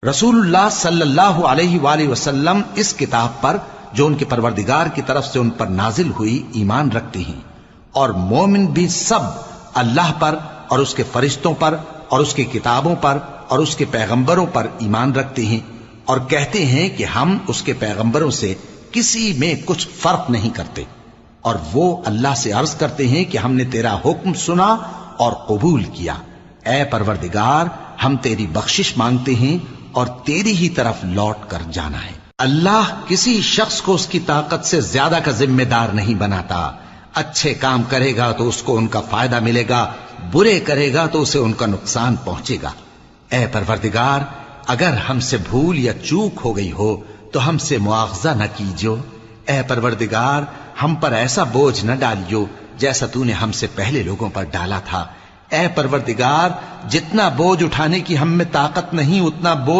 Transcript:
رسول اللہ صلی اللہ علیہ وآلہ وسلم اس کتاب پر جو ان کے پروردگار کی طرف سے ان پر نازل ہوئی ایمان رکھتے ہیں، اور مومن بھی سب اللہ پر اور اس کے فرشتوں پر اور اس کی کتابوں پر اور اس کے پیغمبروں پر ایمان رکھتے ہیں، اور کہتے ہیں کہ ہم اس کے پیغمبروں سے کسی میں کچھ فرق نہیں کرتے، اور وہ اللہ سے عرض کرتے ہیں کہ ہم نے تیرا حکم سنا اور قبول کیا۔ اے پروردگار، ہم تیری بخشش مانگتے ہیں اور تیری ہی طرف لوٹ کر جانا ہے۔ اللہ کسی شخص کو اس کی طاقت سے زیادہ کا ذمہ دار نہیں بناتا۔ اچھے کام کرے گا تو اس کو ان کا فائدہ ملے گا، برے کرے گا تو اسے ان کا نقصان پہنچے گا۔ اے پروردگار، اگر ہم سے بھول یا چوک ہو گئی ہو تو ہم سے مواخذہ نہ کیجو۔ اے پروردگار، ہم پر ایسا بوجھ نہ ڈالیو جیسا تو نے ہم سے پہلے لوگوں پر ڈالا تھا۔ اے پروردگار، جتنا بوجھ اٹھانے کی ہم میں طاقت نہیں اتنا بوجھ